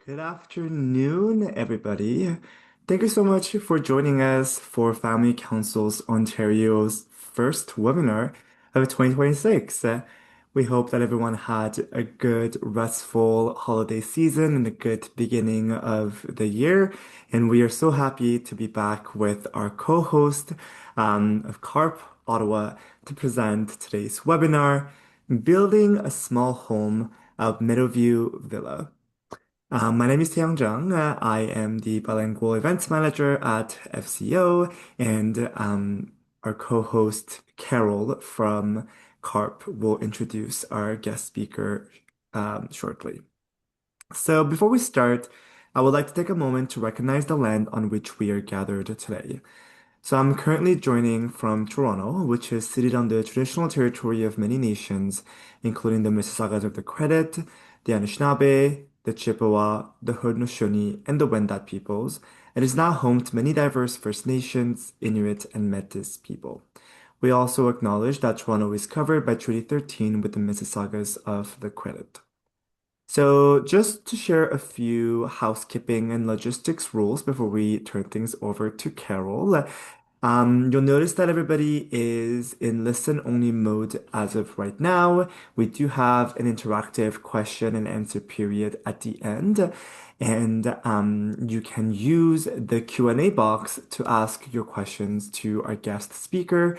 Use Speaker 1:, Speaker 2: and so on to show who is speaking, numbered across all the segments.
Speaker 1: Good afternoon, everybody. Thank you so much for joining us for Family Council's Ontario's first webinar of 2026. We hope that everyone had a good, restful holiday season and a good beginning of the year. And we are so happy to be back with our co-host of CARP Ottawa to present today's webinar, Building a Small Home at Meadowview Villa. My name is Taeyang Jung. I am the bilingual events manager at FCO, and our co-host Carol from CARP will introduce our guest speaker shortly. So before we start, I would like to take a moment to recognize the land on which we are gathered today. So I'm currently joining from Toronto, which is seated on the traditional territory of many nations, including the Mississaugas of the Credit, the Anishinaabe, the Chippewa, the Haudenosaunee, and the Wendat peoples, and is now home to many diverse First Nations, Inuit, and Métis people. We also acknowledge that Toronto is covered by Treaty 13 with the Mississaugas of the Credit. So, just to share a few housekeeping and logistics rules before we turn things over to Carol. You'll notice that everybody is in listen-only mode as of right now. We do have an interactive question and answer period at the end, and you can use the Q&A box to ask your questions to our guest speaker.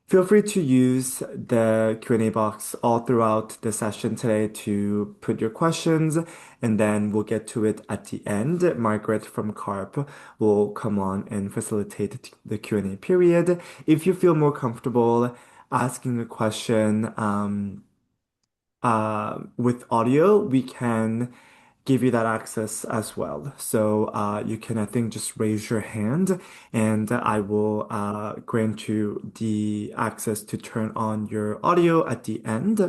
Speaker 1: Feel free to use the Q&A box all throughout the session today to put your questions, and then we'll get to it at the end. Margaret from CARP will come on and facilitate the Q&A period. If you feel more comfortable asking a question with audio, we can give you that access as well. So you can, I think, just raise your hand and I will grant you the access to turn on your audio at the end.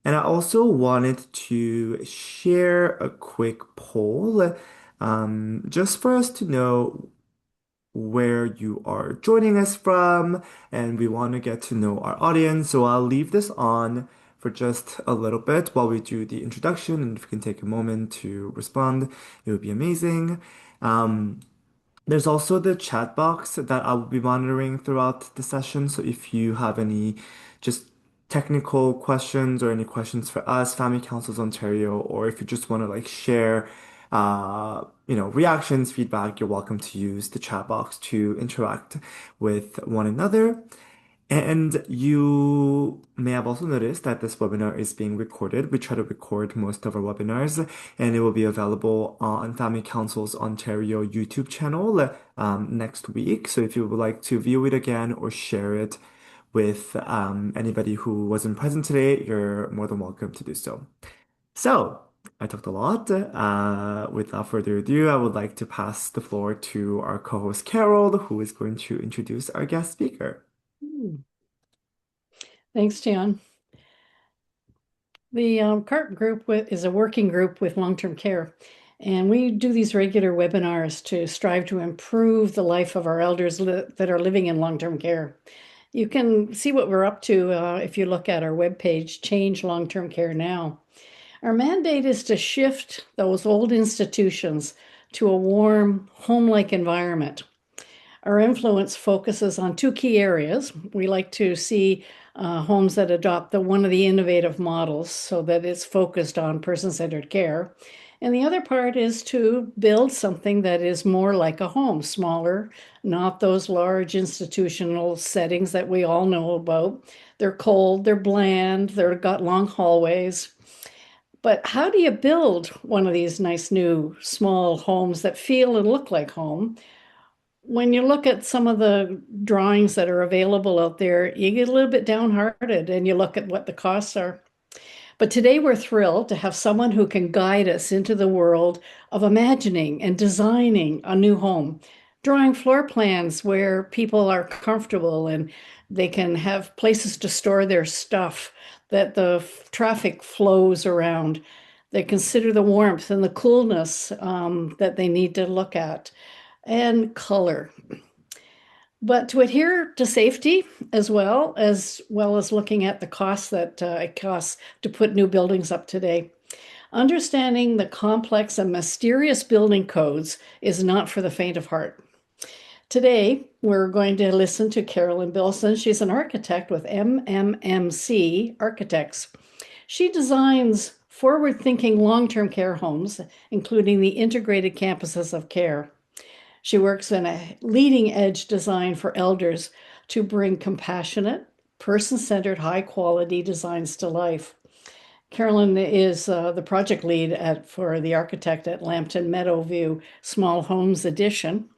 Speaker 1: And I also wanted to share a quick poll just for us to know where you are joining us from, and we want to get to know our audience. So I'll leave this on for just a little bit while we do the introduction, and if you can take a moment to respond, it would be amazing. Um, there's also the chat box that I will be monitoring throughout the session. So if you have any just technical questions or any questions for us, Family Councils Ontario, or if you just want to like share, reactions, feedback, you're welcome to use the chat box to interact with one another. And you may have also noticed that this webinar is being recorded. We try to record most of our webinars, and it will be available on Family Council's Ontario YouTube channel next week. So if you would like to view it again or share it with anybody who wasn't present today, you're more than welcome to do so. So, I talked a lot. Without further ado, I would like to pass the floor to our co-host Carol, who is going to introduce our guest speaker.
Speaker 2: Thanks, Jan. The CARP group is a working group with long-term care, and we do these regular webinars to strive to improve the life of our elders that are living in long-term care. You can see what we're up to if you look at our webpage, Change Long-Term Care Now. Our mandate is to shift those old institutions to a warm, home-like environment. Our influence focuses on two key areas. We like to see homes that adopt one of the innovative models so that it's focused on person-centered care. And the other part is to build something that is more like a home, smaller, not those large institutional settings that we all know about. They're cold, they're bland, they've got long hallways. But how do you build one of these nice new small homes that feel and look like home? When you look at some of the drawings that are available out there, you get a little bit downhearted and you look at what the costs are. But today we're thrilled to have someone who can guide us into the world of imagining and designing a new home, drawing floor plans where people are comfortable and they can have places to store their stuff, that the traffic flows around. They consider the warmth and the coolness that they need to look at, and color. But to adhere to safety as well as looking at the costs that it costs to put new buildings up today. Understanding the complex and mysterious building codes is not for the faint of heart. Today, we're going to listen to Carolyn Bilson. She's an architect with MMMC Architects. She designs forward-thinking long-term care homes, including the integrated campuses of care. She works in a leading-edge design for elders to bring compassionate, person-centered, high-quality designs to life. Carolyn is the project lead for the architect at Lambton Meadowview Small Homes Edition.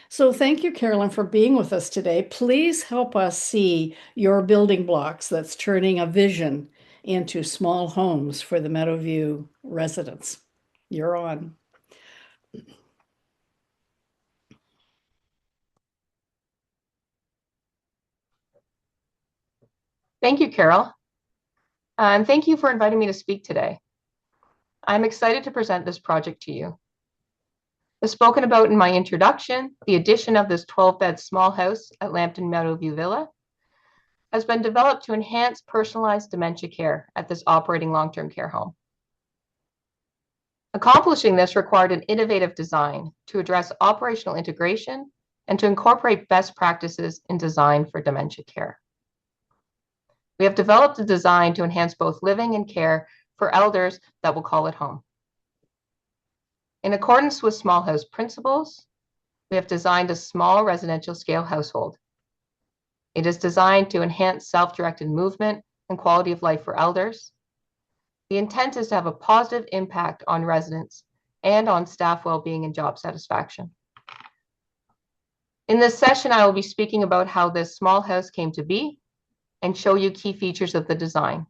Speaker 2: So thank you, Carolyn, for being with us today. Please help us see your building blocks that's turning a vision into small homes for the Meadowview residents. You're on.
Speaker 3: Thank you, Carol. And thank you for inviting me to speak today. I'm excited to present this project to you. As spoken about in my introduction, the addition of this 12-bed small house at Lambton Meadowview Villa has been developed to enhance personalized dementia care at this operating long-term care home. Accomplishing this required an innovative design to address operational integration and to incorporate best practices in design for dementia care. We have developed a design to enhance both living and care for elders that will call it home. In accordance with small house principles, we have designed a small residential scale household. It is designed to enhance self-directed movement and quality of life for elders. The intent is to have a positive impact on residents and on staff well-being and job satisfaction. In this session, I will be speaking about how this small house came to be and show you key features of the design.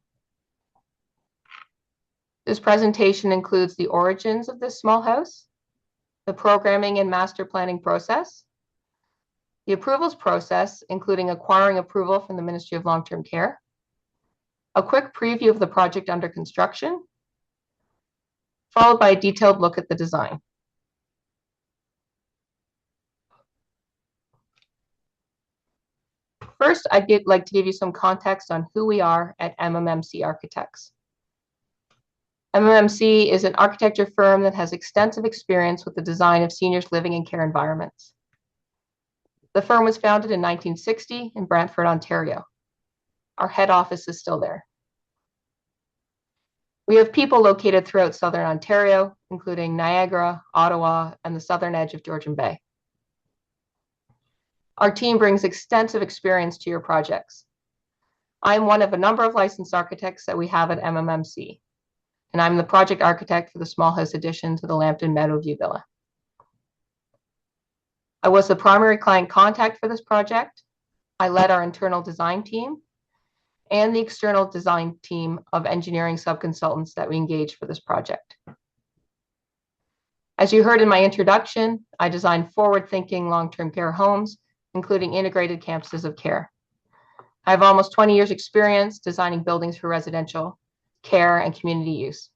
Speaker 3: This presentation includes the origins of this small house, the programming and master planning process, the approvals process, including acquiring approval from the Ministry of Long-Term Care, a quick preview of the project under construction, followed by a detailed look at the design. First, I'd like to give you some context on who we are at MMMC Architects. MMMC is an architecture firm that has extensive experience with the design of seniors living and care environments. The firm was founded in 1960 in Brantford, Ontario. Our head office is still there. We have people located throughout Southern Ontario, including Niagara, Ottawa, and the southern edge of Georgian Bay. Our team brings extensive experience to your projects. I'm one of a number of licensed architects that we have at MMMC, and I'm the project architect for the small house addition to the Lambton Meadowview Villa. I was the primary client contact for this project. I led our internal design team and the external design team of engineering subconsultants that we engaged for this project. As you heard in my introduction, I designed forward-thinking long-term care homes, including integrated campuses of care. I have almost 20 years experience designing buildings for residential care and community use.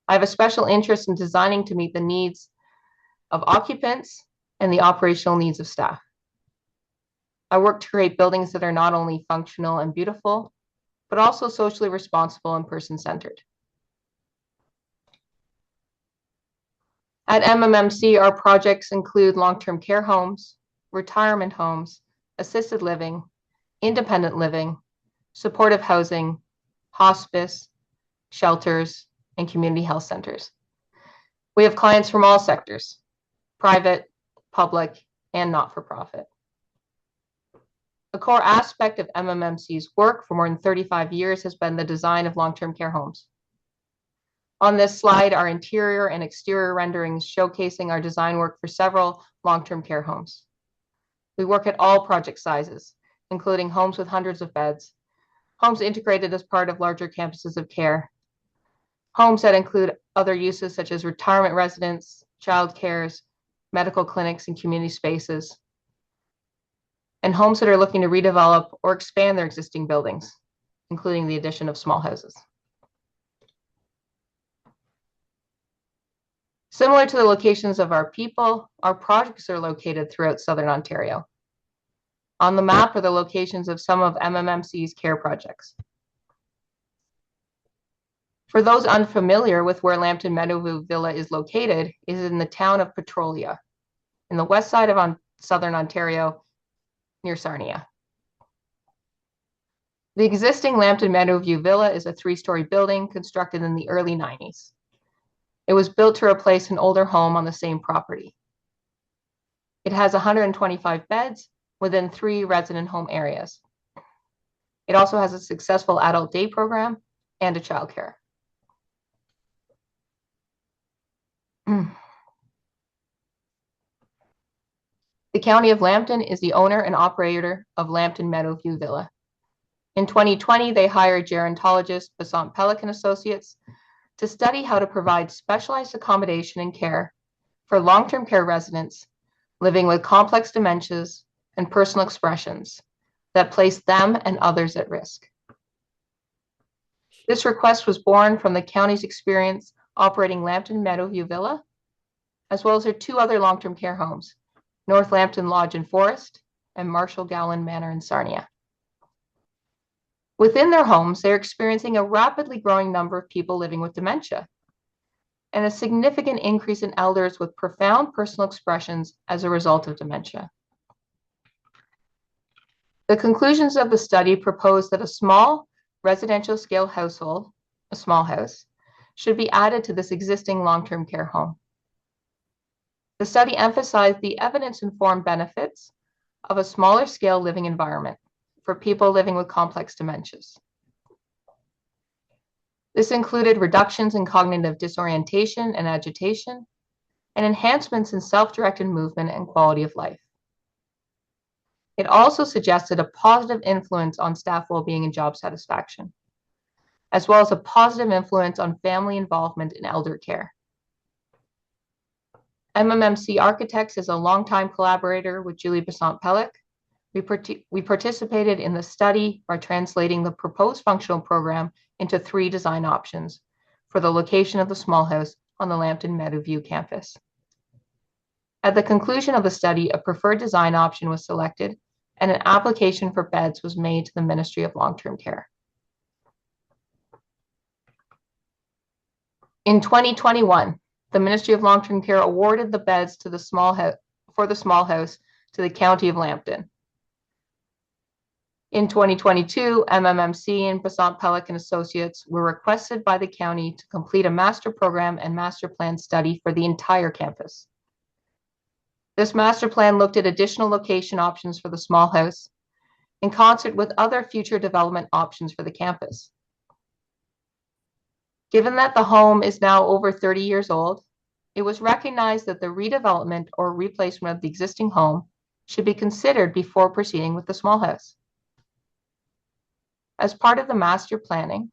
Speaker 3: I have a special interest in designing to meet the needs of occupants and the operational needs of staff. I work to create buildings that are not only functional and beautiful, but also socially responsible and person-centered. At MMMC, our projects include long-term care homes, retirement homes, assisted living, independent living, supportive housing, hospice, shelters, and community health centers. We have clients from all sectors, private, public, and not-for-profit. A core aspect of MMMC's work for more than 35 years has been the design of long-term care homes. On this slide are interior and exterior renderings showcasing our design work for several long-term care homes. We work at all project sizes, including homes with hundreds of beds, homes integrated as part of larger campuses of care, homes that include other uses such as retirement residents, child cares, medical clinics, and community spaces, and homes that are looking to redevelop or expand their existing buildings, including the addition of small houses. Similar to the locations of our people, our projects are located throughout Southern Ontario. On the map are the locations of some of MMMC's care projects. For those unfamiliar with where Lambton Meadowview Villa is located, it is in the town of Petrolia, in the west side of southern Ontario, near Sarnia. The existing Lambton Meadowview Villa is a 3-story building constructed in the early 90s. It was built to replace an older home on the same property. It has 125 beds within 3 resident home areas. It also has a successful adult day program and a childcare. The County of Lambton is the owner and operator of Lambton Meadowview Villa. In 2020, they hired gerontologist Basant Pelican Associates to study how to provide specialized accommodation and care for long-term care residents living with complex dementias and personal expressions that place them and others at risk. This request was born from the county's experience operating Lambton Meadowview Villa, as well as their 2 other long-term care homes, North Lambton Lodge and Forest and Marshall Gowan Manor in Sarnia. Within their homes, they're experiencing a rapidly growing number of people living with dementia and a significant increase in elders with profound personal expressions as a result of dementia. The conclusions of the study propose that a small residential scale household, a small house, should be added to this existing long-term care home. The study emphasized the evidence-informed benefits of a smaller scale living environment for people living with complex dementias. This included reductions in cognitive disorientation and agitation, and enhancements in self-directed movement and quality of life. It also suggested a positive influence on staff well-being and job satisfaction, as well as a positive influence on family involvement in elder care. MMMC Architects is a longtime collaborator with Julie Basant-Pellick. We participated in the study by translating the proposed functional program into 3 design options for the location of the small house on the Lambton Meadowview campus. At the conclusion of the study, a preferred design option was selected and an application for beds was made to the Ministry of Long-Term Care. In 2021, the Ministry of Long-Term Care awarded the beds to the small house to the County of Lambton. In 2022, MMMC and Basant-Pellick and Associates were requested by the county to complete a master program and master plan study for the entire campus. This master plan looked at additional location options for the small house in concert with other future development options for the campus. Given that the home is now over 30 years old, it was recognized that the redevelopment or replacement of the existing home should be considered before proceeding with the small house. As part of the master planning,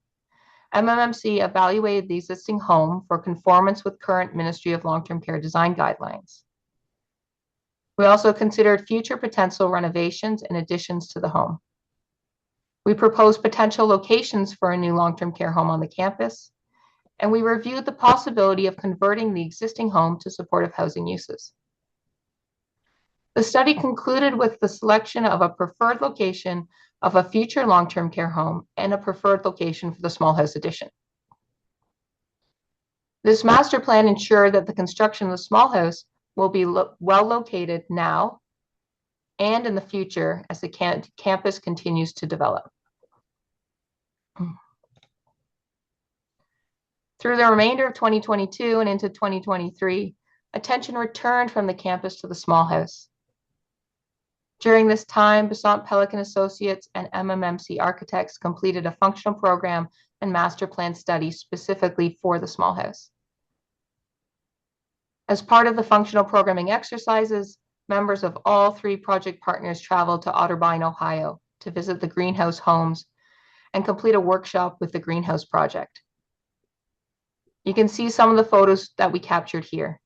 Speaker 3: MMMC evaluated the existing home for conformance with current Ministry of Long-Term Care design guidelines. We also considered future potential renovations and additions to the home. We proposed potential locations for a new long-term care home on the campus, and we reviewed the possibility of converting the existing home to supportive housing uses. The study concluded with the selection of a preferred location of a future long-term care home and a preferred location for the small house addition. This master plan ensured that the construction of the small house will be well located now and in the future as the campus continues to develop. Through the remainder of 2022 and into 2023, attention returned from the campus to the small house. During this time, Basant-Pellick and Associates and MMMC Architects completed a functional program and master plan study specifically for the small house. As part of the functional programming exercises, members of all 3 project partners traveled to Otterbein, Ohio to visit the greenhouse homes and complete a workshop with the greenhouse project. You can see some of the photos that we captured here.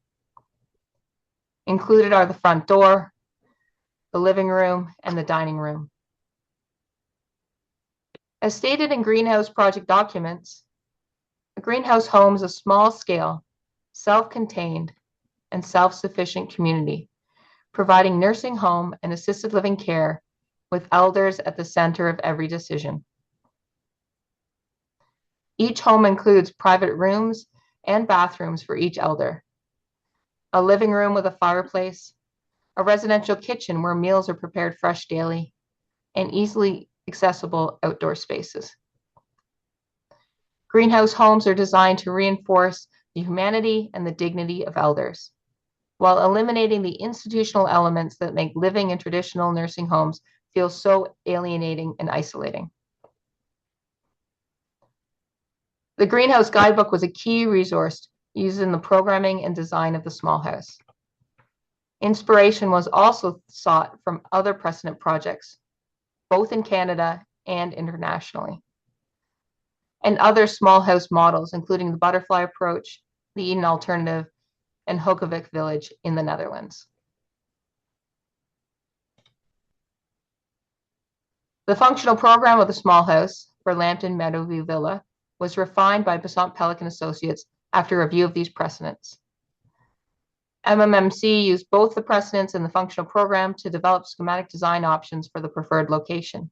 Speaker 3: Included are the front door, the living room, and the dining room. As stated in greenhouse project documents, a greenhouse home is a small-scale, self-contained, and self-sufficient community, providing nursing home and assisted living care with elders at the center of every decision. Each home includes private rooms and bathrooms for each elder, a living room with a fireplace, a residential kitchen where meals are prepared fresh daily, and easily accessible outdoor spaces. Greenhouse homes are designed to reinforce the humanity and the dignity of elders, while eliminating the institutional elements that make living in traditional nursing homes feel so alienating and isolating. The Greenhouse Guidebook was a key resource used in the programming and design of the small house. Inspiration was also sought from other precedent projects, both in Canada and internationally, and other small house models, including the butterfly approach, the Eden Alternative, and Hokevik Village in the Netherlands. The functional program of the small house for Lambton Meadowview Villa was refined by Besant Pelican Associates after review of these precedents. MMMC used both the precedents and the functional program to develop schematic design options for the preferred location.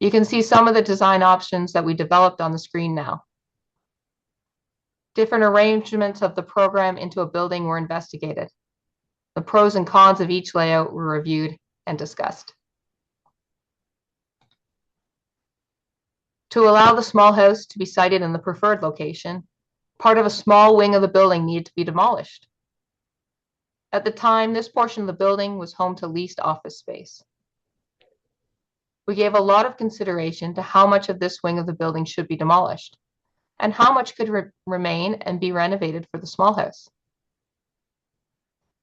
Speaker 3: You can see some of the design options that we developed on the screen now. Different arrangements of the program into a building were investigated. The pros and cons of each layout were reviewed and discussed. To allow the small house to be sited in the preferred location, part of a small wing of the building needed to be demolished. At the time, this portion of the building was home to leased office space. We gave a lot of consideration to how much of this wing of the building should be demolished and how much could remain and be renovated for the small house.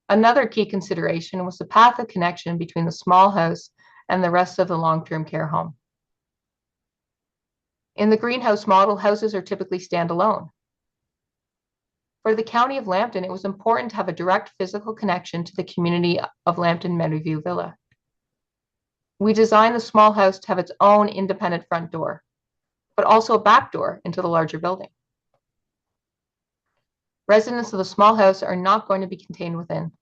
Speaker 3: Another key consideration was the path of connection between the small house and the rest of the long-term care home. In the greenhouse model, houses are typically standalone. For the County of Lambton, it was important to have a direct physical connection to the community of Lambton Meadowview Villa. We designed the small house to have its own independent front door, but also a back door into the larger building. Residents of the small house are not going to be contained within.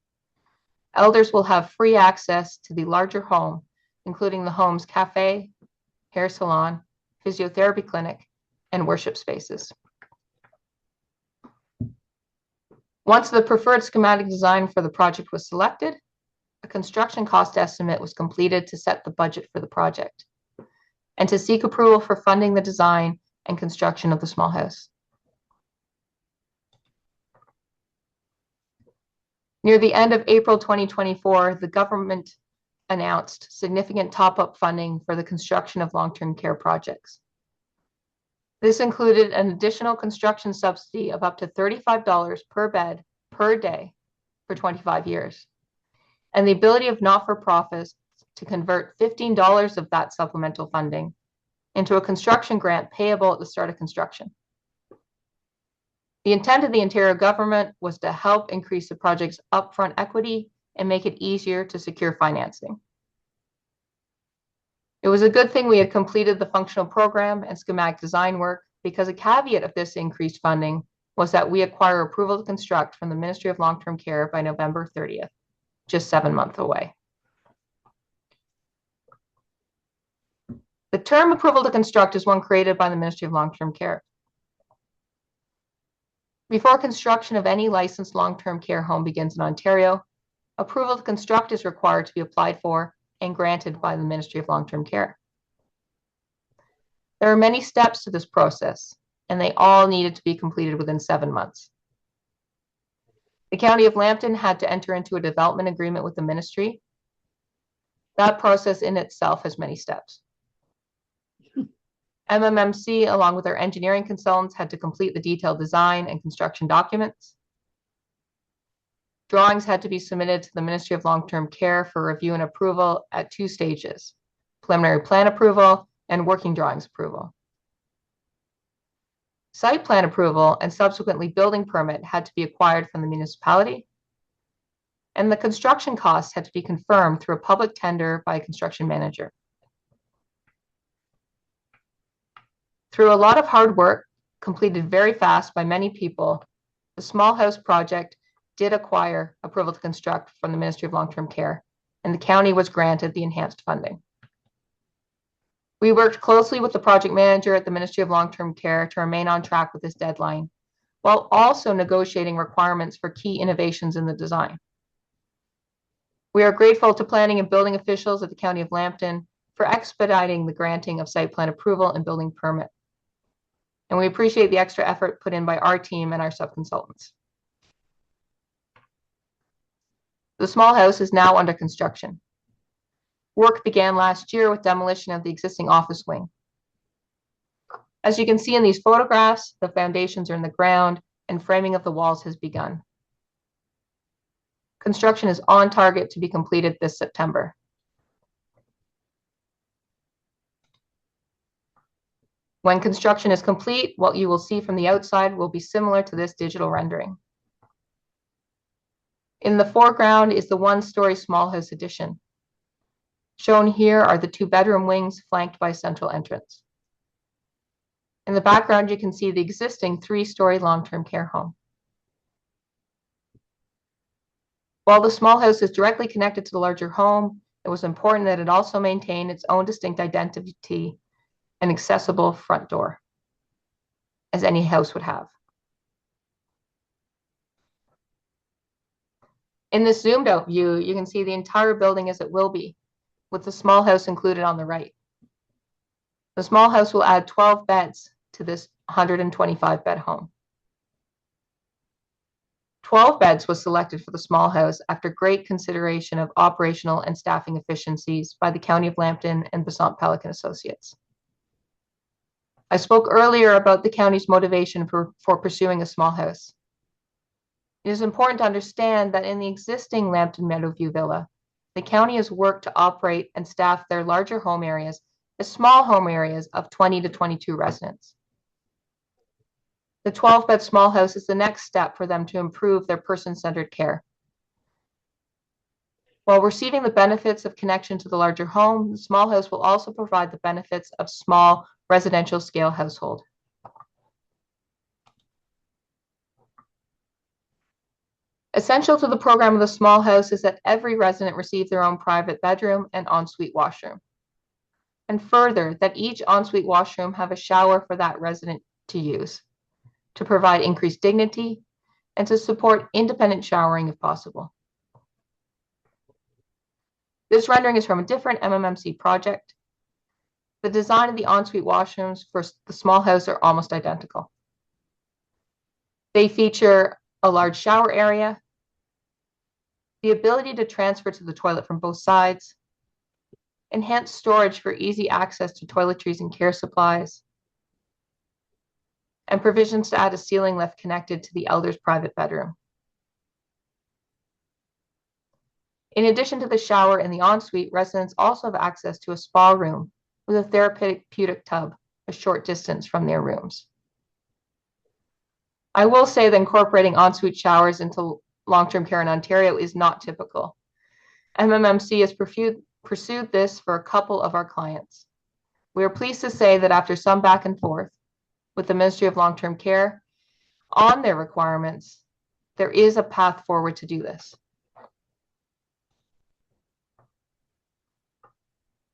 Speaker 3: Elders will have free access to the larger home, including the home's cafe, hair salon, physiotherapy clinic, and worship spaces. Once the preferred schematic design for the project was selected, a construction cost estimate was completed to set the budget for the project and to seek approval for funding the design and construction of the small house. Near the end of April 2024, the government announced significant top-up funding for the construction of long-term care projects. This included an additional construction subsidy of up to $35 per bed per day for 25 years, and the ability of not-for-profits to convert $15 of that supplemental funding into a construction grant payable at the start of construction. The intent of the Ontario government was to help increase the project's upfront equity and make it easier to secure financing. It was a good thing we had completed the functional program and schematic design work, because a caveat of this increased funding was that we acquire approval to construct from the Ministry of Long-Term Care by November 30th, just 7 months away. The term approval to construct is one created by the Ministry of Long-Term Care. Before construction of any licensed long-term care home begins in Ontario, approval to construct is required to be applied for and granted by the Ministry of Long-Term Care. There are many steps to this process, and they all needed to be completed within 7 months. The County of Lambton had to enter into a development agreement with the ministry. That process in itself has many steps. MMMC, along with our engineering consultants, had to complete the detailed design and construction documents. Drawings had to be submitted to the Ministry of Long-Term Care for review and approval at 2 stages: preliminary plan approval and working drawings approval. Site plan approval and subsequently building permit had to be acquired from the municipality, and the construction costs had to be confirmed through a public tender by a construction manager. Through a lot of hard work, completed very fast by many people, the small house project did acquire approval to construct from the Ministry of Long-Term Care, and the county was granted the enhanced funding. We worked closely with the project manager at the Ministry of Long-Term Care to remain on track with this deadline, while also negotiating requirements for key innovations in the design. We are grateful to planning and building officials at the County of Lambton for expediting the granting of site plan approval and building permit. And we appreciate the extra effort put in by our team and our subconsultants. The small house is now under construction. Work began last year with demolition of the existing office wing. As you can see in these photographs, the foundations are in the ground and framing of the walls has begun. Construction is on target to be completed this September. When construction is complete, what you will see from the outside will be similar to this digital rendering. In the foreground is the one-story small house addition. Shown here are the 2 bedroom wings flanked by a central entrance. In the background, you can see the existing 3-story long-term care home. While the small house is directly connected to the larger home, it was important that it also maintain its own distinct identity and accessible front door, as any house would have. In this zoomed out view, you can see the entire building as it will be, with the small house included on the right. The small house will add 12 beds to this 125 bed home. 12 beds was selected for the small house after great consideration of operational and staffing efficiencies by the County of Lambton and Besant Pelican Associates. I spoke earlier about the county's motivation for pursuing a small house. It is important to understand that in the existing Lambton Meadowview Villa, the county has worked to operate and staff their larger home areas as small home areas of 20 to 22 residents. The 12-bed small house is the next step for them to improve their person-centered care. While receiving the benefits of connection to the larger home, the small house will also provide the benefits of small residential scale household. Essential to the program of the small house is that every resident receive their own private bedroom and ensuite washroom. And further, that each ensuite washroom have a shower for that resident to use, to provide increased dignity and to support independent showering if possible. This rendering is from a different MMMC project. The design of the ensuite washrooms for the small house are almost identical. They feature a large shower area, the ability to transfer to the toilet from both sides, enhanced storage for easy access to toiletries and care supplies, and provisions to add a ceiling lift connected to the elder's private bedroom. In addition to the shower and the ensuite, residents also have access to a spa room with a therapeutic tub a short distance from their rooms. I will say that incorporating ensuite showers into long-term care in Ontario is not typical. MMMC has pursued this for a couple of our clients. We are pleased to say that after some back and forth with the Ministry of Long-Term Care on their requirements, there is a path forward to do this.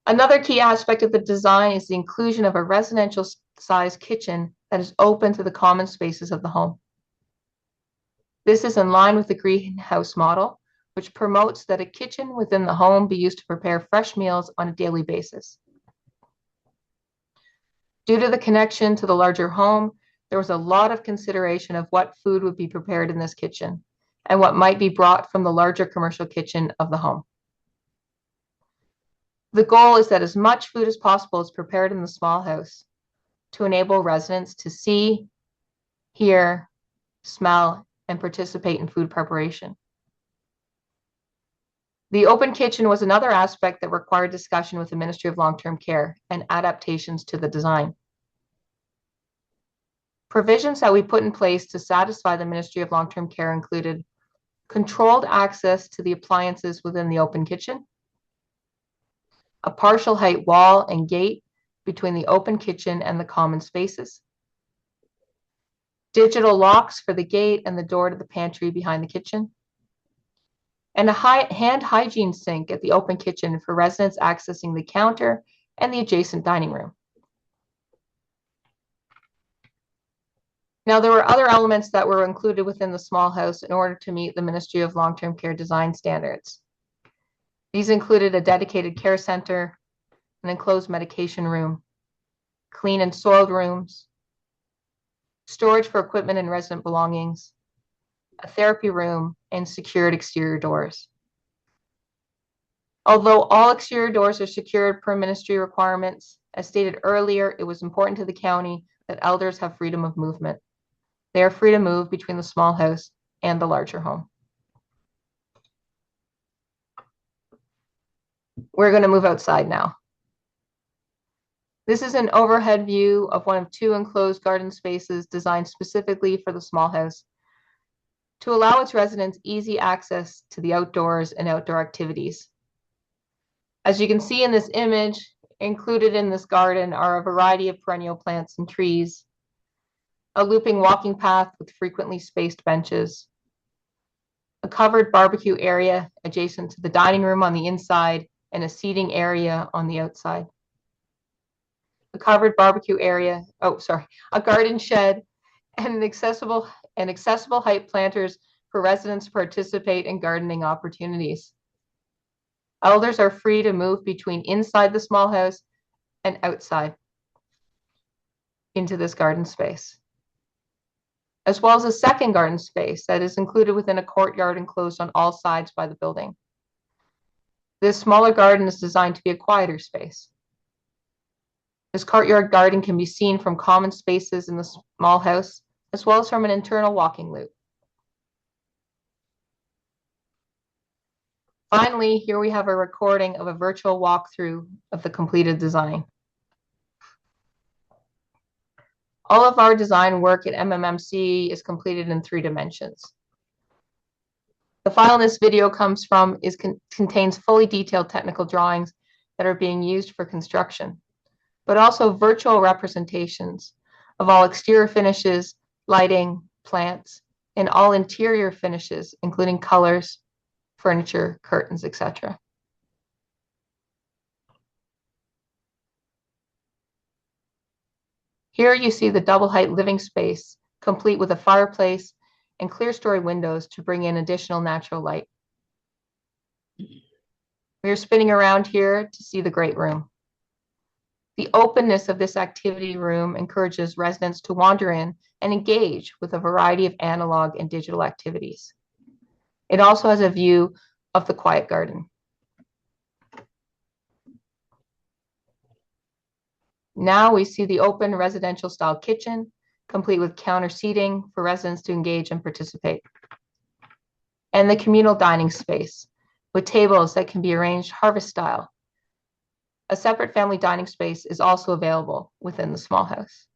Speaker 3: Another key aspect of the design is the inclusion of a residential sized kitchen that is open to the common spaces of the home. This is in line with the greenhouse model, which promotes that a kitchen within the home be used to prepare fresh meals on a daily basis. Due to the connection to the larger home, there was a lot of consideration of what food would be prepared in this kitchen and what might be brought from the larger commercial kitchen of the home. The goal is that as much food as possible is prepared in the small house to enable residents to see, hear, smell, and participate in food preparation. The open kitchen was another aspect that required discussion with the Ministry of Long-Term Care and adaptations to the design. Provisions that we put in place to satisfy the Ministry of Long-Term Care included controlled access to the appliances within the open kitchen, a partial height wall and gate between the open kitchen and the common spaces, digital locks for the gate and the door to the pantry behind the kitchen, and a hand hygiene sink at the open kitchen for residents accessing the counter and the adjacent dining room. Now, there were other elements that were included within the small house in order to meet the Ministry of Long-Term Care design standards. These included a dedicated care center, an enclosed medication room, clean and soiled rooms, storage for equipment and resident belongings, a therapy room, and secured exterior doors. Although all exterior doors are secured per ministry requirements, as stated earlier, it was important to the county that elders have freedom of movement. They are free to move between the small house and the larger home. We're going to move outside now. This is an overhead view of one of 2 enclosed garden spaces designed specifically for the small house to allow its residents easy access to the outdoors and outdoor activities. As you can see in this image, included in this garden are a variety of perennial plants and trees, a looping walking path with frequently spaced benches, a covered barbecue area adjacent to the dining room on the inside, and a seating area on the outside. A covered barbecue area, a garden shed, and accessible height planters for residents to participate in gardening opportunities. Elders are free to move between inside the small house and outside into this garden space, as well as a second garden space that is included within a courtyard enclosed on all sides by the building. This smaller garden is designed to be a quieter space. This courtyard garden can be seen from common spaces in the small house, as well as from an internal walking loop. Finally, here we have a recording of a virtual walkthrough of the completed design. All of our design work at MMMC is completed in 3 dimensions. The file this video comes from contains fully detailed technical drawings that are being used for construction, but also virtual representations of all exterior finishes, lighting, plants, and all interior finishes, including colors, furniture, curtains, etc. Here you see the double height living space, complete with a fireplace and clear story windows to bring in additional natural light. We are spinning around here to see the great room. The openness of this activity room encourages residents to wander in and engage with a variety of analog and digital activities. It also has a view of the quiet garden. Now we see the open residential style kitchen, complete with counter seating for residents to engage and participate. And the communal dining space with tables that can be arranged harvest style. A separate family dining space is also available within the small house.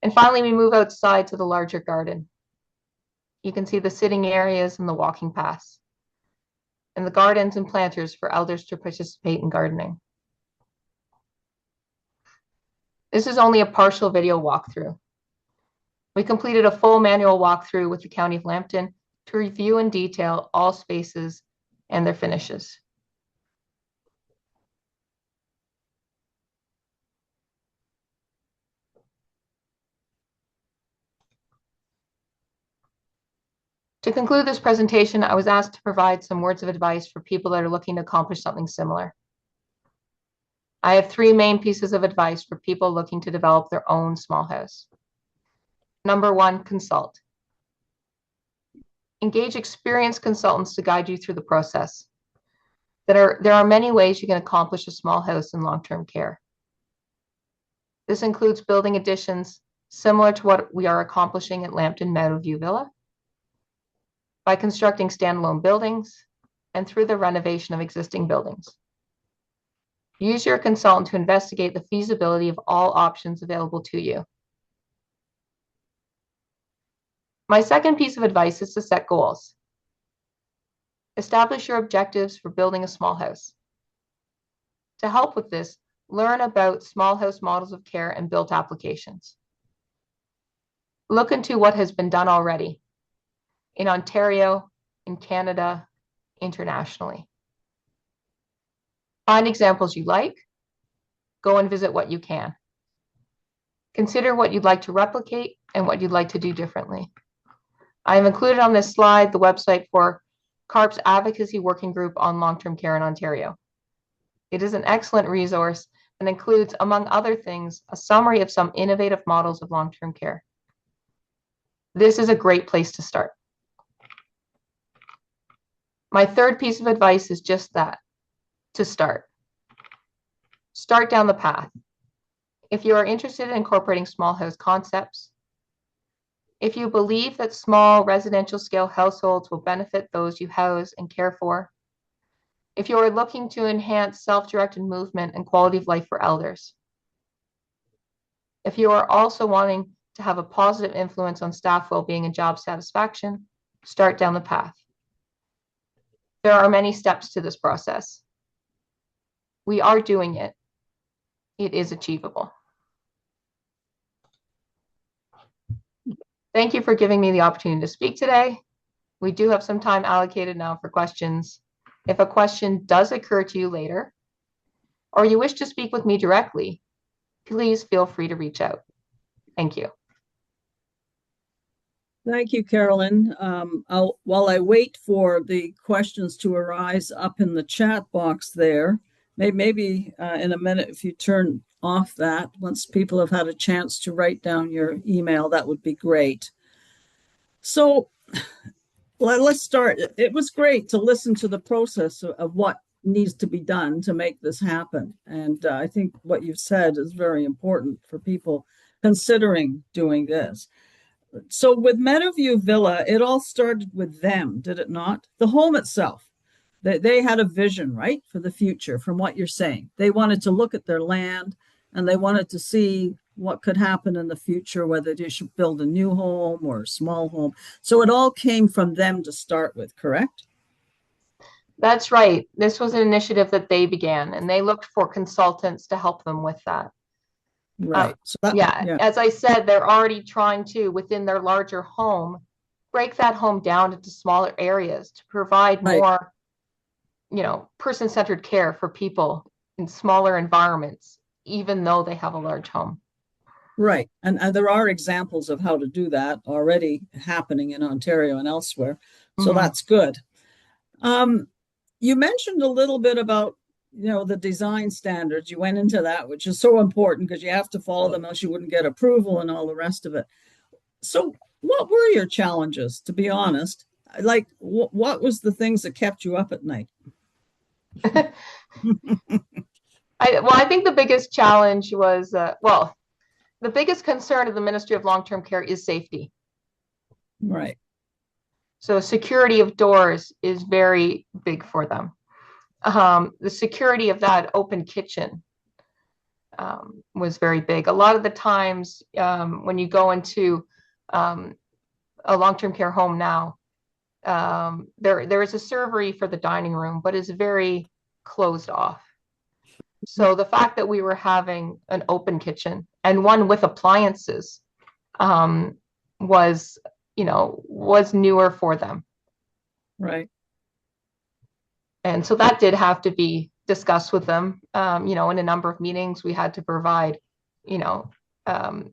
Speaker 3: And finally, we move outside to the larger garden. You can see the sitting areas and the walking paths, and the gardens and planters for elders to participate in gardening. This is only a partial video walkthrough. We completed a full manual walkthrough with the County of Lambton to review in detail all spaces and their finishes. To conclude this presentation, I was asked to provide some words of advice for people that are looking to accomplish something similar. I have 3 main pieces of advice for people looking to develop their own small house. Number 1, consult. Engage experienced consultants to guide you through the process. There are many ways you can accomplish a small house in long-term care. This includes building additions similar to what we are accomplishing at Lambton Meadowview Villa, by constructing standalone buildings, and through the renovation of existing buildings. Use your consultant to investigate the feasibility of all options available to you. My second piece of advice is to set goals. Establish your objectives for building a small house. To help with this, learn about small house models of care and built applications. Look into what has been done already in Ontario, in Canada, internationally. Find examples you like. Go and visit what you can. Consider what you'd like to replicate and what you'd like to do differently. I have included on this slide the website for CARP's Advocacy Working Group on Long-Term Care in Ontario. It is an excellent resource and includes, among other things, a summary of some innovative models of long-term care. This is a great place to start. My third piece of advice is just that, to start. Start down the path. If you are interested in incorporating small house concepts, if you believe that small residential scale households will benefit those you house and care for, if you are looking to enhance self-directed movement and quality of life for elders, if you are also wanting to have a positive influence on staff well-being and job satisfaction, start down the path. There are many steps to this process. We are doing it. It is achievable. Thank you for giving me the opportunity to speak today. We do have some time allocated now for questions. If a question does occur to you later, or you wish to speak with me directly, please feel free to reach out. Thank you.
Speaker 4: Thank you, Carolyn. While I wait for the questions to arise up in the chat box there, maybe in a minute, if you turn off that, once people have had a chance to write down your email, that would be great. So let's start. It was great to listen to the process of what needs to be done to make this happen. And I think what you've said is very important for people considering doing this. So with Meadowview Villa, it all started with them, did it not? The home itself. They had a vision, right, for the future, from what you're saying. They wanted to look at their land and they wanted to see what could happen in the future, whether they should build a new home or a small home. So it all came from them to start with, correct?
Speaker 3: That's right. This was an initiative that they began, and they looked for consultants to help them with that.
Speaker 4: Right.
Speaker 3: Yeah, as I said, they're already trying to, within their larger home, break that home down into smaller areas to provide more, person-centered care for people in smaller environments, even though they have a large home.
Speaker 4: Right. And there are examples of how to do that already happening in Ontario and elsewhere. So that's good. You mentioned a little bit about the design standards. You went into that, which is so important because you have to follow them, else you wouldn't get approval and all the rest of it. So what were your challenges, to be honest? Like, what was the things that kept you up at night?
Speaker 3: I think the biggest challenge was, the biggest concern of the Ministry of Long-Term Care is safety.
Speaker 4: Right.
Speaker 3: So security of doors is very big for them. The security of that open kitchen was very big. A lot of the times when you go into a long-term care home now, there is a servery for the dining room, but it's very closed off. So the fact that we were having an open kitchen and one with appliances was newer for them.
Speaker 4: Right.
Speaker 3: And so that did have to be discussed with them. In a number of meetings, we had to provide,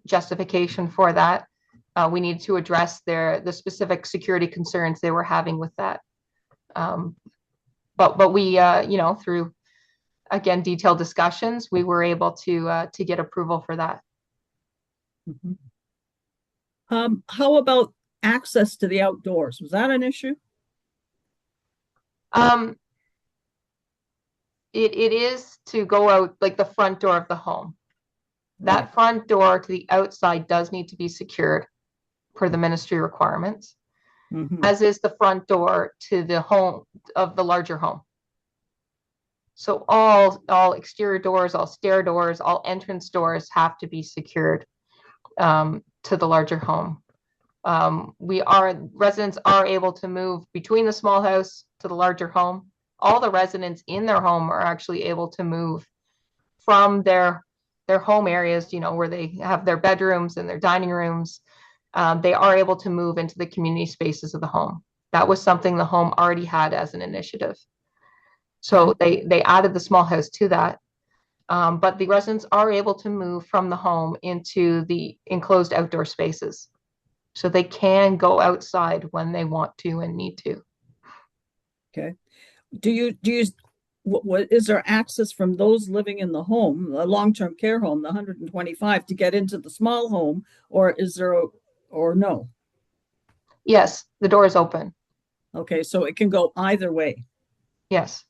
Speaker 3: justification for that. We needed to address the specific security concerns they were having with that. But we, through, again, detailed discussions, we were able to get approval for that.
Speaker 4: Mm-hmm. How about access to the outdoors? Was that an issue?
Speaker 3: It is to go out like the front door of the home. That front door to the outside does need to be secured per the ministry requirements, as is the front door to the home of the larger home. So all exterior doors, all stair doors, all entrance doors have to be secured to the larger home. Residents are able to move between the small house to the larger home. All the residents in their home are actually able to move from their home areas, where they have their bedrooms and their dining rooms. They are able to move into the community spaces of the home. That was something the home already had as an initiative. So they added the small house to that. But the residents are able to move from the home into the enclosed outdoor spaces. So they can go outside when they want to and need to.
Speaker 4: Okay. What is there access from those living in the home, a long-term care home, the 125, to get into the small home, or is there, or no?
Speaker 3: Yes, the door is open.
Speaker 4: Okay, so it can go either way.
Speaker 3: Yes.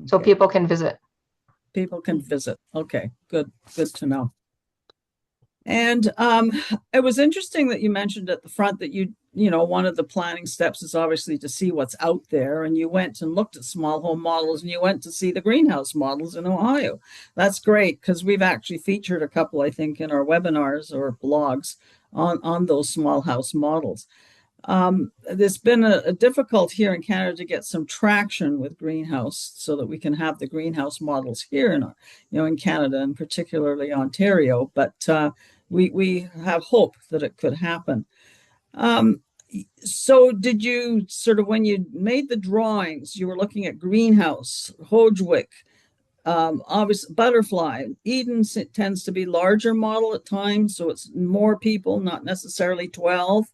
Speaker 3: So
Speaker 4: Okay.
Speaker 3: people can visit.
Speaker 4: People can visit. Okay, good to know. And it was interesting that you mentioned at the front that one of the planning steps is obviously to see what's out there. And you went and looked at small home models and you went to see the greenhouse models in Ohio. That's great because we've actually featured a couple, I think, in our webinars or blogs on those small house models. There's been a difficult here in Canada to get some traction with greenhouse so that we can have the greenhouse models here in Canada and particularly Ontario. But we have hope that it could happen. So did you sort of, when you made the drawings, you were looking at greenhouse, Hodgewick, obviously butterfly. Eden tends to be larger model at times, so it's more people, not necessarily 12.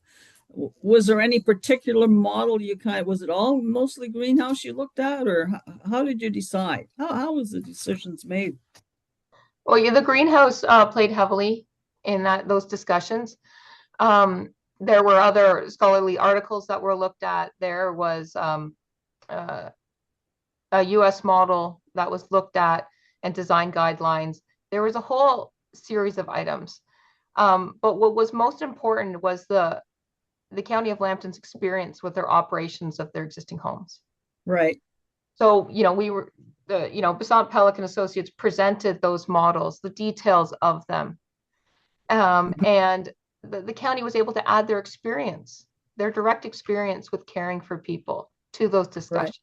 Speaker 4: Was there any particular model was it all mostly greenhouse you looked at, or how did you decide? How was the decisions made?
Speaker 3: Well, yeah, the greenhouse played heavily in those discussions. There were other scholarly articles that were looked at. There was a US model that was looked at and design guidelines. There was a whole series of items. But what was most important was the County of Lambton's experience with their operations of their existing homes.
Speaker 4: Right.
Speaker 3: So, Basant Pelican Associates presented those models, the details of them. And the county was able to add their experience, their direct experience with caring for people to those discussions.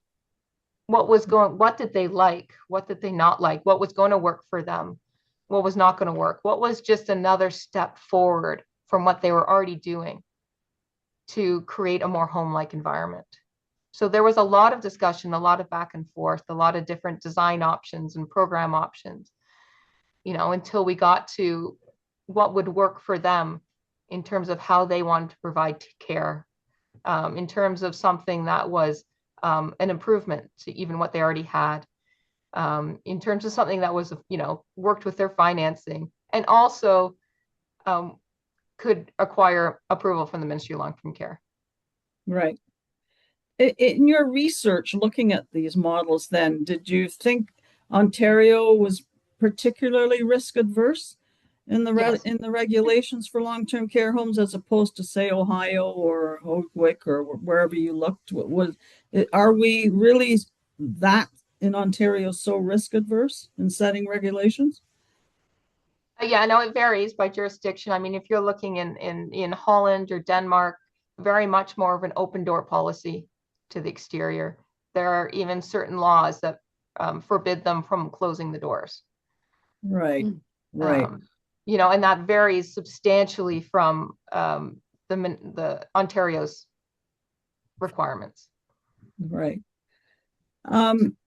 Speaker 3: Right. What did they like? What did they not like? What was going to work for them? What was not going to work? What was just another step forward from what they were already doing to create a more home-like environment? So there was a lot of discussion, a lot of back and forth, a lot of different design options and program options, until we got to what would work for them in terms of how they wanted to provide care, in terms of something that was an improvement to even what they already had, in terms of something that was, worked with their financing and also could acquire approval from the Ministry of Long-Term Care.
Speaker 4: Right. In your research looking at these models, then, did you think Ontario was particularly risk adverse in the regulations for long-term care homes as opposed to, say, Ohio or Hodgewick or wherever you looked? Are we really that in Ontario so risk adverse in setting regulations?
Speaker 3: Yeah, no, it varies by jurisdiction. I mean, if you're looking in Holland or Denmark, very much more of an open door policy to the exterior. There are even certain laws that forbid them from closing the doors.
Speaker 4: Right, right.
Speaker 3: And that varies substantially from the Ontario's requirements.
Speaker 4: Right.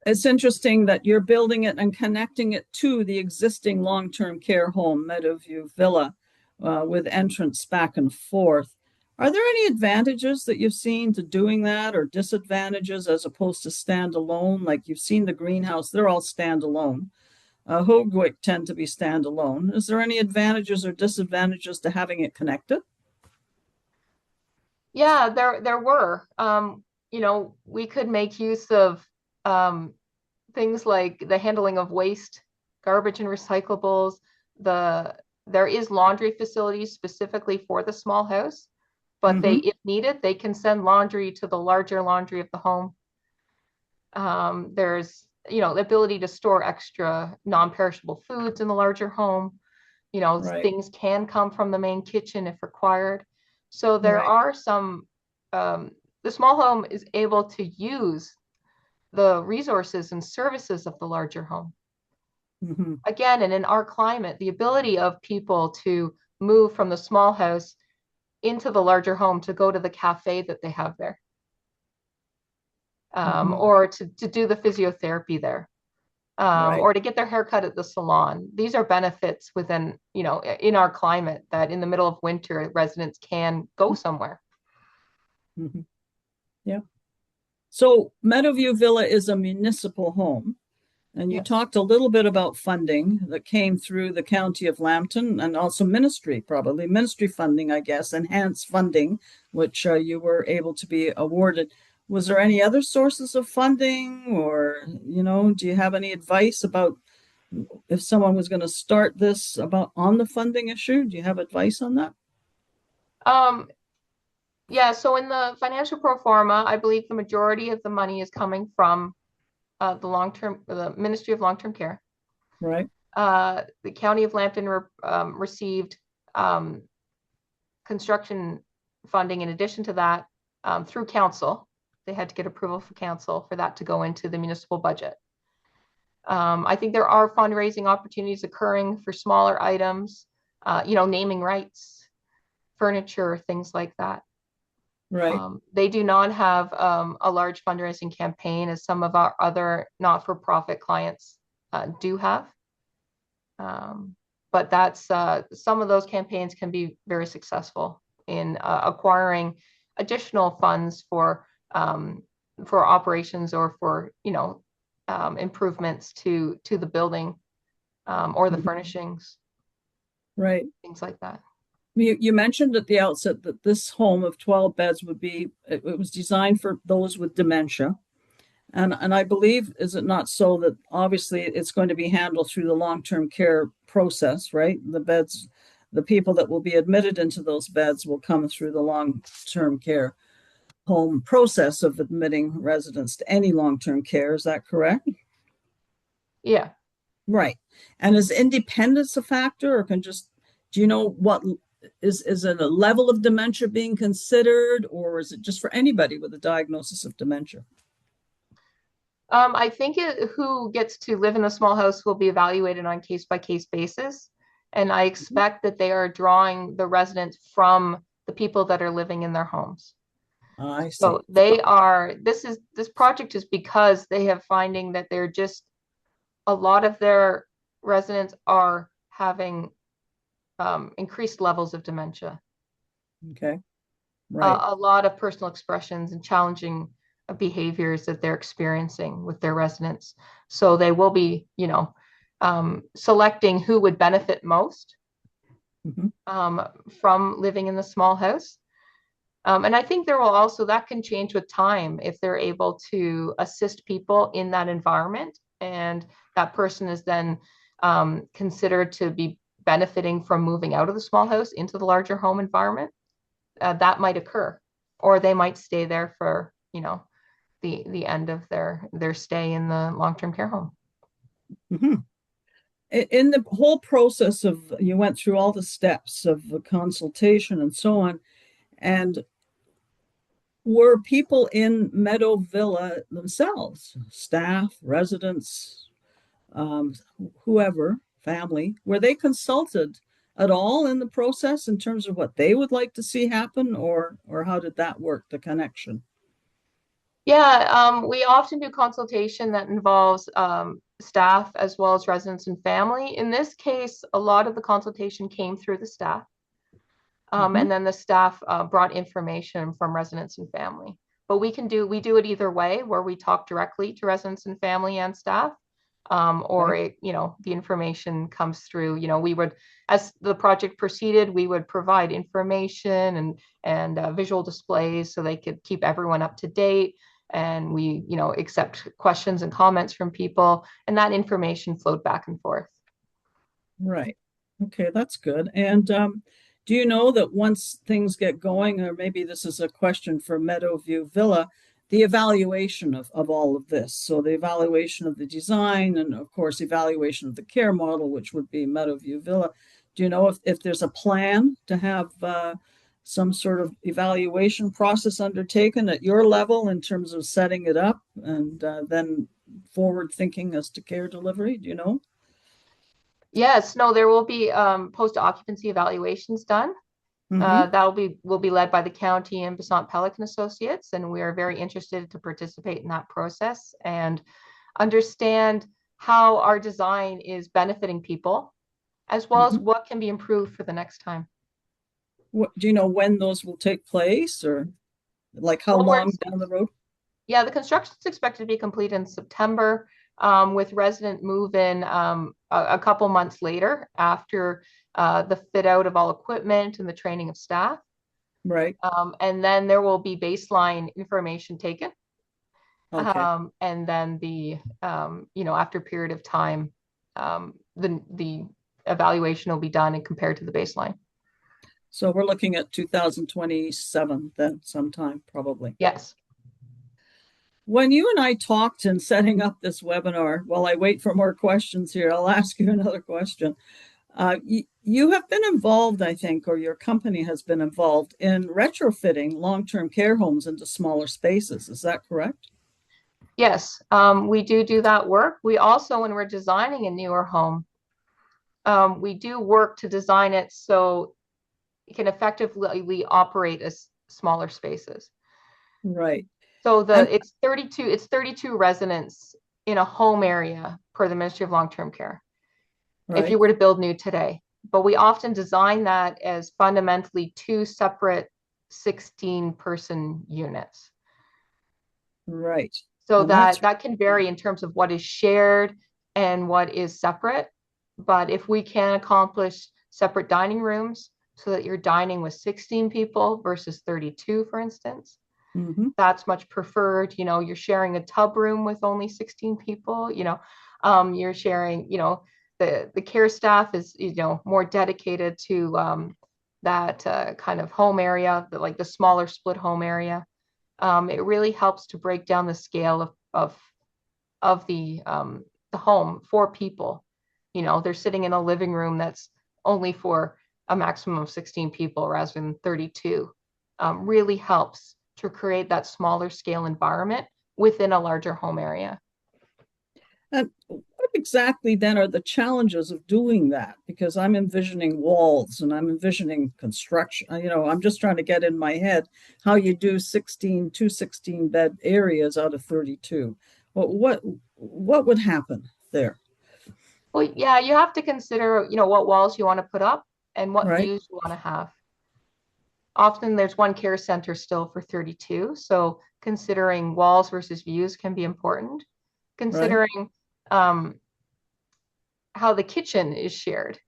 Speaker 4: It's interesting that you're building it and connecting it to the existing long-term care home, Meadowview Villa, with entrance back and forth. Are there any advantages that you've seen to doing that or disadvantages as opposed to standalone? Like you've seen the greenhouse, they're all standalone. Hodgewick tend to be standalone. Is there any advantages or disadvantages to having it connected?
Speaker 3: Yeah, there were. We could make use of things like the handling of waste, garbage and recyclables. There is laundry facilities specifically for the small house, but if needed, they can send laundry to the larger laundry of the home. There's, the ability to store extra non-perishable foods in the larger home. Things can come from the main kitchen if required. So there are some, the small home is able to use the resources and services of the larger home. Again, and in our climate, the ability of people to move from the small house into the larger home to go to the cafe that they have there, or to do the physiotherapy there,
Speaker 4: Right.
Speaker 3: or to get their hair cut at the salon. These are benefits within, in our climate, that in the middle of winter, residents can go somewhere.
Speaker 4: Mhm. Yeah. So Meadowview Villa is a municipal home. And you
Speaker 3: Yes.
Speaker 4: talked a little bit about funding that came through the County of Lambton and also ministry, probably ministry funding, I guess, enhanced funding, which you were able to be awarded. Was there any other sources of funding, or, do you have any advice about if someone was going to start this about on the funding issue? Do you have advice on that?
Speaker 3: Yeah, so in the financial pro forma, I believe the majority of the money is coming from the Ministry of Long-Term Care.
Speaker 4: Right.
Speaker 3: The County of Lambton received construction funding in addition to that through council. They had to get approval from council for that to go into the municipal budget. I think there are fundraising opportunities occurring for smaller items, naming rights, furniture, things like that.
Speaker 4: Right.
Speaker 3: They do not have a large fundraising campaign as some of our other not-for-profit clients do have. But that's some of those campaigns can be very successful in acquiring additional funds for operations or for improvements to the building or the furnishings,
Speaker 4: Right.
Speaker 3: things like that.
Speaker 4: You mentioned at the outset that this home of 12 beds it was designed for those with dementia. And I believe, is it not so that obviously it's going to be handled through the long-term care process, right? The people that will be admitted into those beds will come through the long-term care home process of admitting residents to any long-term care. Is that correct?
Speaker 3: Yeah.
Speaker 4: Right. And is independence a factor, or do you know what is it a level of dementia being considered, or is it just for anybody with a diagnosis of dementia?
Speaker 3: I think who gets to live in a small house will be evaluated on case by case basis. And I expect that they are drawing the residents from the people that are living in their homes.
Speaker 4: I see.
Speaker 3: So this project is because they have finding that they're just, a lot of their residents are having increased levels of dementia.
Speaker 4: Okay. Right.
Speaker 3: A lot of personal expressions and challenging behaviors that they're experiencing with their residents. So they will be, selecting who would benefit most from living in the small house. And I think that can change with time if they're able to assist people in that environment, and that person is then considered to be benefiting from moving out of the small house into the larger home environment. That might occur, or they might stay there for, the end of their stay in the long-term care home.
Speaker 4: Mm-hmm. In the whole process you went through all the steps of the consultation and so on, and were people in Meadow Villa themselves, staff, residents, whoever, family, were they consulted at all in the process in terms of what they would like to see happen, or how did that work, the connection?
Speaker 3: Yeah, we often do consultation that involves staff as well as residents and family. In this case, a lot of the consultation came through the staff. And then the staff brought information from residents and family. But we do it either way, where we talk directly to residents and family and staff, or the information comes through. We would, as the project proceeded, we would provide information and visual displays so they could keep everyone up to date. And we, accept questions and comments from people, and that information flowed back and forth.
Speaker 4: Right. Okay, that's good. And do you know that once things get going, or maybe this is a question for Meadowview Villa, the evaluation of all of this? So the evaluation of the design, and of course, evaluation of the care model, which would be Meadowview Villa. Do you know if there's a plan to have some sort of evaluation process undertaken at your level in terms of setting it up and then forward thinking as to care delivery? Do you know?
Speaker 3: Yes, no, there will be post-occupancy evaluations done.
Speaker 4: Mm-hmm.
Speaker 3: Will be led by the county and Besant Pelican Associates, and we are very interested to participate in that process and understand how our design is benefiting people, as well as
Speaker 4: Mm-hmm.
Speaker 3: what can be improved for the next time.
Speaker 4: Do you know when those will take place, or like how
Speaker 3: Well,
Speaker 4: long down the road?
Speaker 3: yeah, the construction is expected to be complete in September, with resident move-in a couple months later after the fit out of all equipment and the training of staff.
Speaker 4: Right.
Speaker 3: And then there will be baseline information taken.
Speaker 4: Okay.
Speaker 3: And then after a period of time, the evaluation will be done and compared to the baseline.
Speaker 4: So we're looking at 2027 then sometime, probably.
Speaker 3: Yes.
Speaker 4: When you and I talked in setting up this webinar, while I wait for more questions here, I'll ask you another question. You have been involved, I think, or your company has been involved in retrofitting long-term care homes into smaller spaces. Is that correct?
Speaker 3: Yes, we do that work. We also, when we're designing a newer home, we do work to design it so it can effectively operate as smaller spaces.
Speaker 4: Right.
Speaker 3: So
Speaker 4: And
Speaker 3: it's 32 residents in a home area per the Ministry of Long-Term Care, if you
Speaker 4: right,
Speaker 3: were to build new today. But we often design that as fundamentally two separate 16-person units.
Speaker 4: right.
Speaker 3: So
Speaker 4: And that's
Speaker 3: that can vary in terms of what is shared and what is separate. But if we can accomplish separate dining rooms so that you're dining with 16 people versus 32, for instance,
Speaker 4: mhm,
Speaker 3: that's much preferred. You're sharing a tub room with only 16 people, you're sharing, the care staff is, more dedicated to that kind of home area, like the smaller split home area. It really helps to break down the scale of the home for people. They're sitting in a living room that's only for a maximum of 16 people rather than 32. Really helps to create that smaller scale environment within a larger home area.
Speaker 4: and what exactly then are the challenges of doing that? Because I'm envisioning walls and I'm envisioning construction. I'm just trying to get in my head how you do 16 bed areas out of 32. What would happen there?
Speaker 3: Well, yeah, you have to consider, what walls you want to put up and what
Speaker 4: Right,
Speaker 3: views you want to have. Often there's one care center still for 32, so considering walls versus views can be important.
Speaker 4: right.
Speaker 3: Considering um, how the kitchen is shared.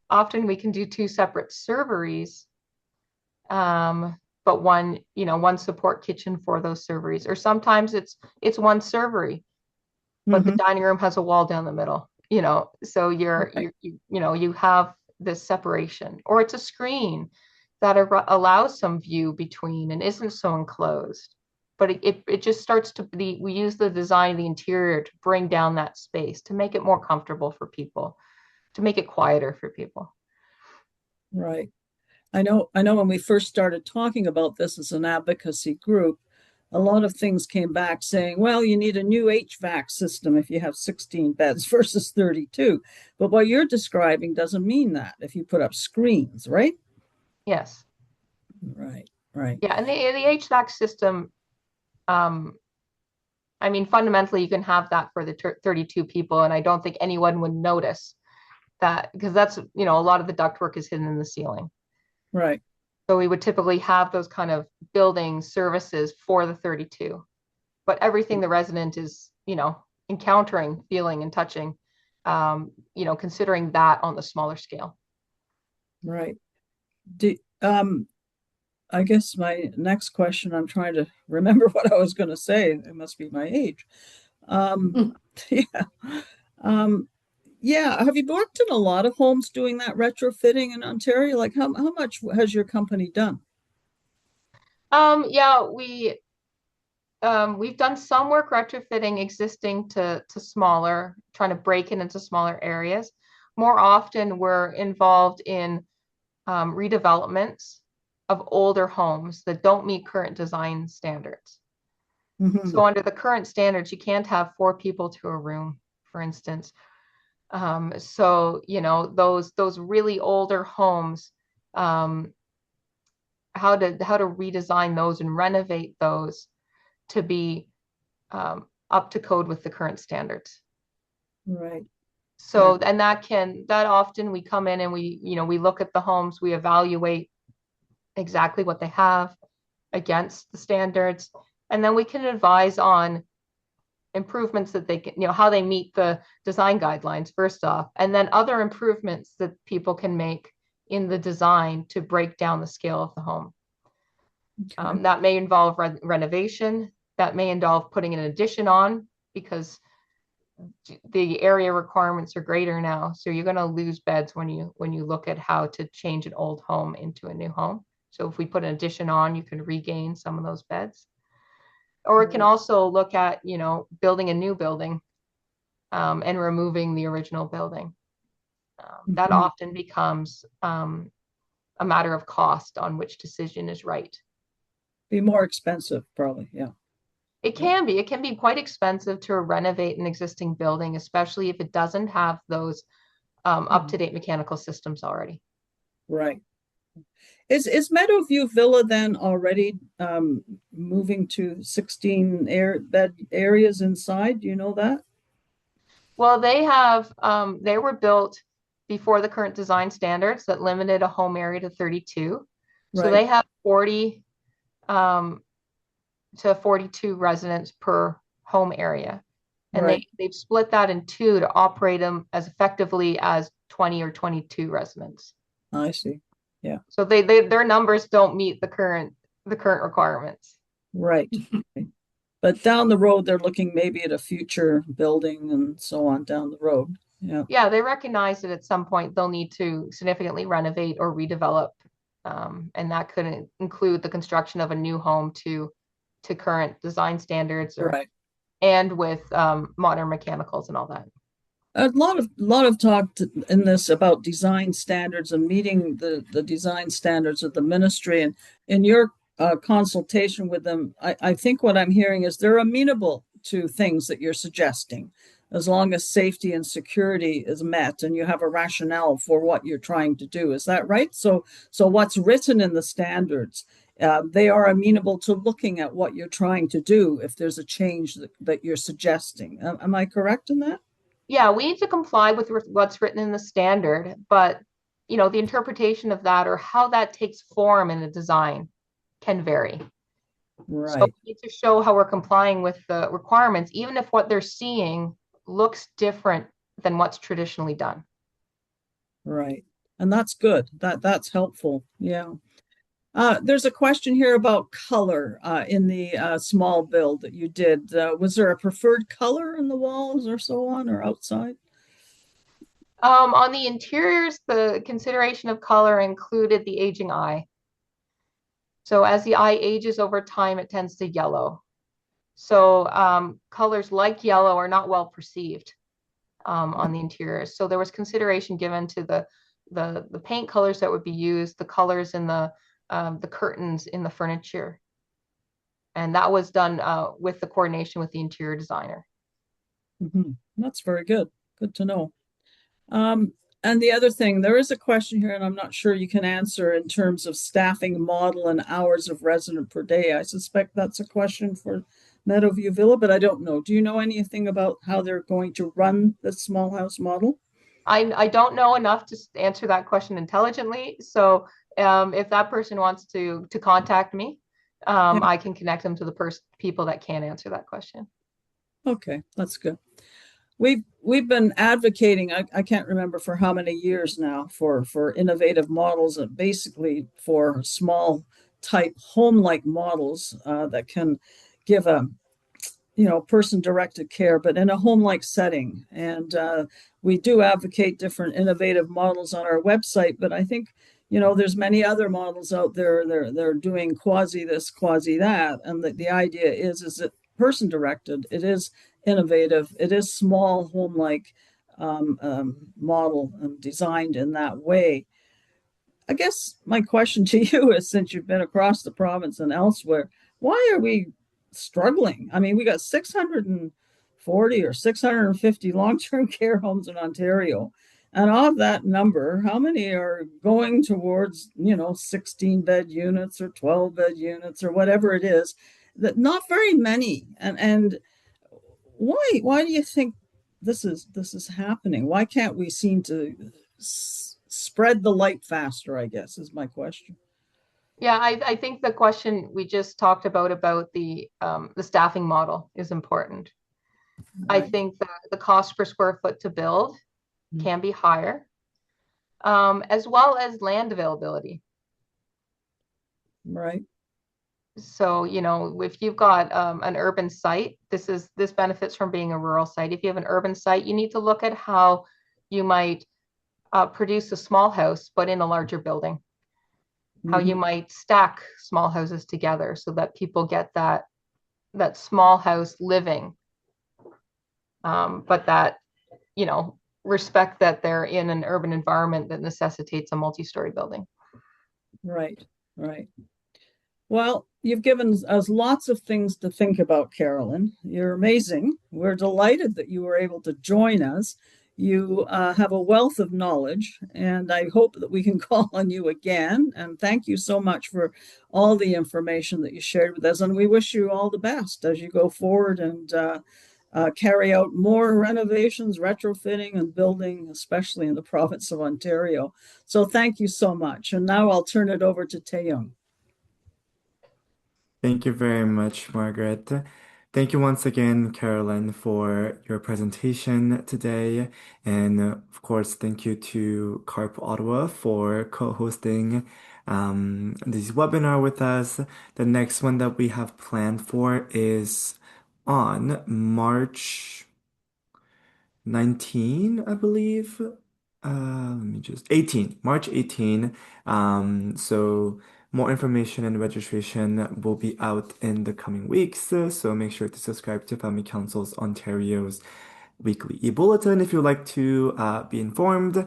Speaker 3: Often we can do two separate serveries, but one support kitchen for those serveries. Or sometimes it's one servery, but the
Speaker 4: Hmm.
Speaker 3: dining room has a wall down the middle. So
Speaker 4: Right,
Speaker 3: you have this separation, or it's a screen that allows some view between and isn't so enclosed. But it just starts to be, we use the design of the interior to bring down that space, to make it more comfortable for people, to make it quieter for people.
Speaker 4: right. I know when we first started talking about this as an advocacy group, a lot of things came back saying, well, you need a new HVAC system if you have 16 beds versus 32. But what you're describing doesn't mean that if you put up screens, right?
Speaker 3: Yes.
Speaker 4: Right, right,
Speaker 3: Yeah, and the HVAC system, um, I mean, fundamentally, you can have that for the 32 people, and I don't think anyone would notice that, because that's, a lot of the ductwork is hidden in the ceiling.
Speaker 4: right,
Speaker 3: So we would typically have those kind of building services for the 32, but everything the resident is, encountering, feeling, and touching, considering that on the smaller scale.
Speaker 4: right. Do, um, I guess my next question, I'm trying to remember what I was going to say. It must be my age. Um, yeah. Um, yeah. Have you worked in a lot of homes doing that retrofitting in Ontario? Like how much has your company done?
Speaker 3: Yeah, we've done some work retrofitting existing to smaller, trying to break it into smaller areas. More often, we're involved in redevelopments of older homes that don't meet current design standards.
Speaker 4: Hmm.
Speaker 3: So under the current standards, you can't have 4 people to a room, for instance. So those really older homes, um, how to redesign those and renovate those to be up to code with the current standards.
Speaker 4: Right.
Speaker 3: So, and that often we come in and we look at the homes, we evaluate exactly what they have against the standards, and then we can advise on improvements that they can, how they meet the design guidelines first off, and then other improvements that people can make in the design to break down the scale of the home.
Speaker 4: Okay.
Speaker 3: That may involve renovation, that may involve putting an addition on, because the area requirements are greater now. So you're going to lose beds when you look at how to change an old home into a new home. So if we put an addition on, you can regain some of those beds. Or it can also look at, building a new building and removing the original building. That often becomes a matter of cost on which decision is right.
Speaker 4: Be more expensive, probably. Yeah.
Speaker 3: It can be quite expensive to renovate an existing building, especially if it doesn't have those up-to-date mechanical systems already.
Speaker 4: Right. Is Meadowview Villa then already moving to 16 bed areas inside? Do you know that?
Speaker 3: Well, they were built before the current design standards that limited a home area to 32.
Speaker 4: Right.
Speaker 3: So they have 40 to 42 residents per home area. And they've split that in two to operate them as effectively as 20 or 22 residents.
Speaker 4: I see. Yeah.
Speaker 3: So their numbers don't meet the current requirements.
Speaker 4: Right. But down the road, they're looking maybe at a future building and so on down the road. Yeah.
Speaker 3: Yeah, they recognize that at some point they'll need to significantly renovate or redevelop. And that could include the construction of a new home to current design standards and with modern mechanicals and all that.
Speaker 4: A lot of talk in this about design standards and meeting the design standards of the ministry. And in your consultation with them, I think what I'm hearing is they're amenable to things that you're suggesting, as long as safety and security is met and you have a rationale for what you're trying to do. Is that right? So what's written in the standards, they are amenable to looking at what you're trying to do if there's a change that you're suggesting. Am I correct in that?
Speaker 3: Yeah, we need to comply with what's written in the standard, but the interpretation of that or how that takes form in a design can vary.
Speaker 4: Right.
Speaker 3: So we need to show how we're complying with the requirements, even if what they're seeing looks different than what's traditionally done.
Speaker 4: Right. And that's good. That's helpful. Yeah. There's a question here about color in the small build that you did. Was there a preferred color in the walls or so on, or outside?
Speaker 3: On the interiors, the consideration of color included the aging eye. So as the eye ages over time, it tends to yellow. So colors like yellow are not well perceived on the interiors. So there was consideration given to the paint colors that would be used, the colors in the curtains in the furniture. And that was done with the coordination with the interior designer.
Speaker 4: That's very good. Good to know. And the other thing, there is a question here, and I'm not sure you can answer in terms of staffing model and hours of resident per day. I suspect that's a question for Meadowview Villa, but I don't know. Do you know anything about how they're going to run the small house model?
Speaker 3: I don't know enough to answer that question intelligently. So if that person wants to contact me, I can connect them to the people that can answer that question.
Speaker 4: Okay, that's good. We've been advocating, I can't remember for how many years now, for innovative models and basically for small type home-like models that can give a person-directed care, but in a home-like setting. And we do advocate different innovative models on our website, but I think there's many other models out there. They're doing quasi this, quasi that, and the idea is it person-directed. It is innovative. It is small, home-like model and designed in that way. I guess my question to you is, since you've been across the province and elsewhere, why are we struggling? I mean, we got 640 or 650 long-term care homes in Ontario, And of that number, how many are going towards, 16-bed units or 12-bed units or whatever it is? That not very many. And why do you think this is happening? Why can't we seem to spread the light faster, I guess, is my question.
Speaker 3: Yeah, I think the question we just talked about the staffing model is important. I
Speaker 4: Right.
Speaker 3: think that the cost per square foot to build can be higher, as well as land availability.
Speaker 4: Right.
Speaker 3: So, if you've got an urban site, this benefits from being a rural site. If you have an urban site, you need to look at how you might produce a small house, but in a larger building. How you
Speaker 4: Mhm.
Speaker 3: might stack small houses together so that people get that small house living, but that, respect that they're in an urban environment that necessitates a multi-story building.
Speaker 4: Right. Right. Well, you've given us lots of things to think about, Carolyn. You're amazing. We're delighted that you were able to join us. You have a wealth of knowledge, and I hope that we can call on you again. And thank you so much for all the information that you shared with us. And we wish you all the best as you go forward and carry out more renovations, retrofitting, and building, especially in the province of Ontario. So thank you so much. And now I'll turn it over to Taeyong.
Speaker 1: Thank you very much, Margaret. Thank you once again, Carolyn, for your presentation today. And of course, thank you to CARP Ottawa for co-hosting this webinar with us. The next one that we have planned for is on March 19, I believe. Let me just 18, March 18. So more information and registration will be out in the coming weeks. So make sure to subscribe to Family Council's Ontario's weekly e-bulletin if you'd like to be informed.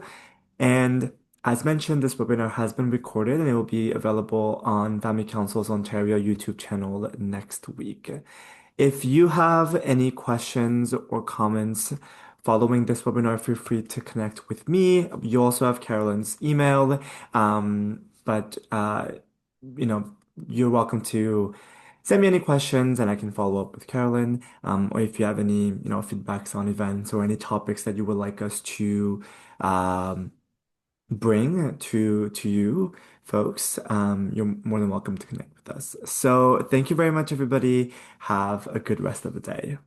Speaker 1: And as mentioned, this webinar has been recorded and it will be available on Family Council's Ontario YouTube channel next week. If you have any questions or comments following this webinar, feel free to connect with me. You also have Carolyn's email, but you know, you're welcome to send me any questions and I can follow up with Carolyn. Or if you have any, feedbacks on events or any topics that you would like us to um, bring to you folks, you're more than welcome to connect with us. So thank you very much, everybody. Have a good rest of the day.